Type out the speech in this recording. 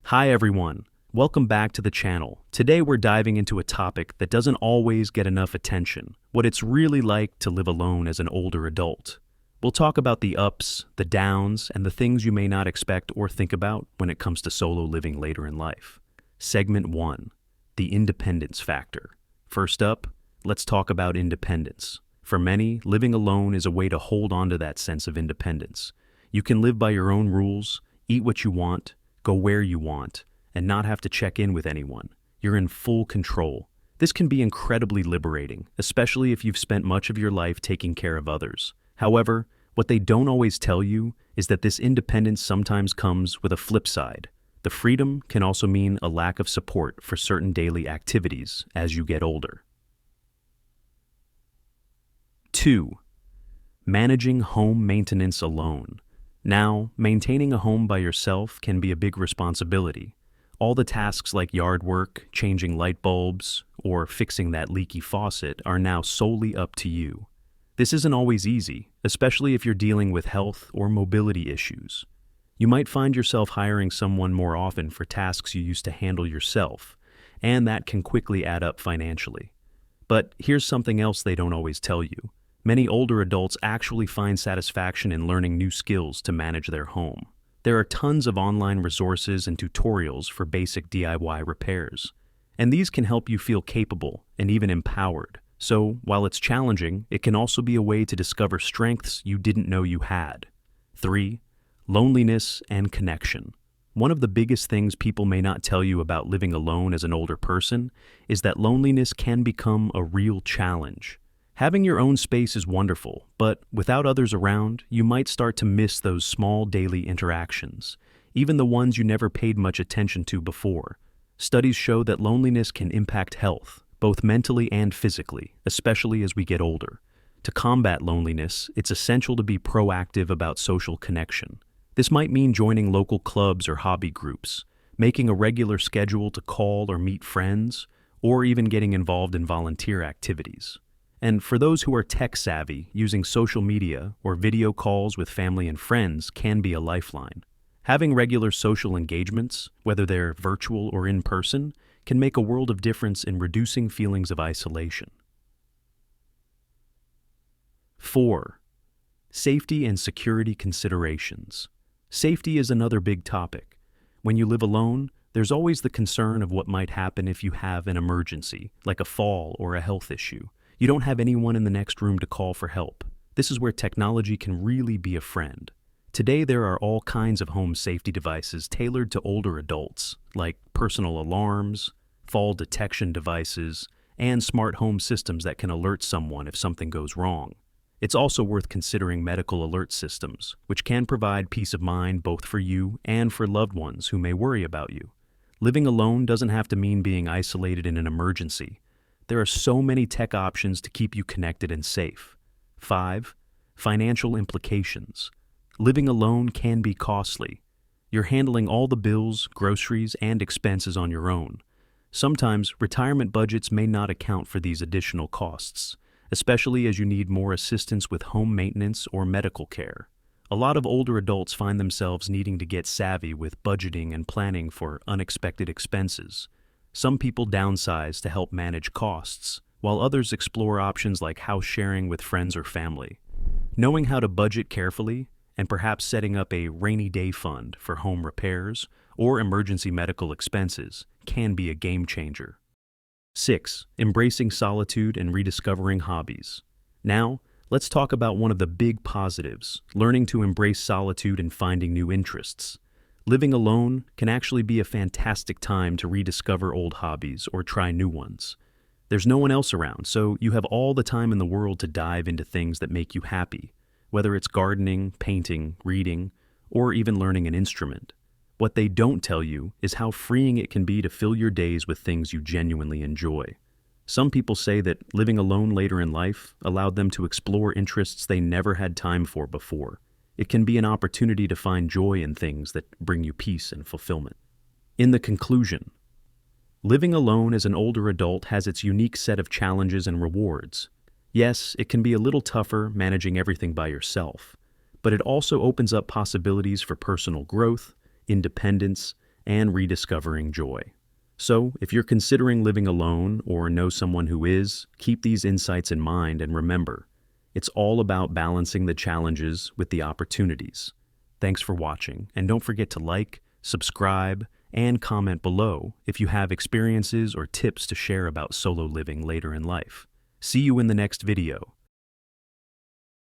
Hi everyone, welcome back to the channel. Today we're diving into a topic that doesn't always get enough attention, what it's really like to live alone as an older adult. We'll talk about the ups, the downs, and the things you may not expect or think about when it comes to solo living later in life. Segment 1. The independence factor. First up, let's talk about independence. For many, living alone is a way to hold on to that sense of independence. You can live by your own rules, eat what you want, go where you want, and not have to check in with anyone. You're in full control. This can be incredibly liberating, especially if you've spent much of your life taking care of others. However, what they don't always tell you is that this independence sometimes comes with a flip side. The freedom can also mean a lack of support for certain daily activities as you get older. 2. Managing home maintenance alone. Now, maintaining a home by yourself can be a big responsibility. All the tasks like yard work, changing light bulbs, or fixing that leaky faucet are now solely up to you. This isn't always easy, especially if you're dealing with health or mobility issues. You might find yourself hiring someone more often for tasks you used to handle yourself, and that can quickly add up financially. But here's something else they don't always tell you. Many older adults actually find satisfaction in learning new skills to manage their home. There are tons of online resources and tutorials for basic DIY repairs, and these can help you feel capable and even empowered. So, while it's challenging, it can also be a way to discover strengths you didn't know you had. 3. Loneliness and connection. One of the biggest things people may not tell you about living alone as an older person is that loneliness can become a real challenge. Having your own space is wonderful, but without others around, you might start to miss those small daily interactions, even the ones you never paid much attention to before. Studies show that loneliness can impact health, both mentally and physically, especially as we get older. To combat loneliness, it's essential to be proactive about social connection. This might mean joining local clubs or hobby groups, making a regular schedule to call or meet friends, or even getting involved in volunteer activities. And for those who are tech-savvy, using social media or video calls with family and friends can be a lifeline. Having regular social engagements, whether they're virtual or in person, can make a world of difference in reducing feelings of isolation. 4. Safety and security considerations. Safety is another big topic. When you live alone, there's always the concern of what might happen if you have an emergency, like a fall or a health issue. You don't have anyone in the next room to call for help. This is where technology can really be a friend. Today there are all kinds of home safety devices tailored to older adults, like personal alarms, fall detection devices, and smart home systems that can alert someone if something goes wrong. It's also worth considering medical alert systems, which can provide peace of mind both for you and for loved ones who may worry about you. Living alone doesn't have to mean being isolated in an emergency. There are so many tech options to keep you connected and safe. 5. Financial implications. Living alone can be costly. You're handling all the bills, groceries, and expenses on your own. Sometimes retirement budgets may not account for these additional costs, especially as you need more assistance with home maintenance or medical care. A lot of older adults find themselves needing to get savvy with budgeting and planning for unexpected expenses. Some people downsize to help manage costs, while others explore options like house sharing with friends or family. Knowing how to budget carefully, and perhaps setting up a rainy day fund for home repairs or emergency medical expenses, can be a game changer. 6. Embracing solitude and rediscovering hobbies. Now, let's talk about one of the big positives, learning to embrace solitude and finding new interests. Living alone can actually be a fantastic time to rediscover old hobbies or try new ones. There's no one else around, so you have all the time in the world to dive into things that make you happy, whether it's gardening, painting, reading, or even learning an instrument. What they don't tell you is how freeing it can be to fill your days with things you genuinely enjoy. Some people say that living alone later in life allowed them to explore interests they never had time for before. It can be an opportunity to find joy in things that bring you peace and fulfillment. In the conclusion, living alone as an older adult has its unique set of challenges and rewards. Yes, it can be a little tougher managing everything by yourself, but it also opens up possibilities for personal growth, independence, and rediscovering joy. So, if you're considering living alone or know someone who is, keep these insights in mind and remember, it's all about balancing the challenges with the opportunities. Thanks for watching, and don't forget to like, subscribe, and comment below if you have experiences or tips to share about solo living later in life. See you in the next video.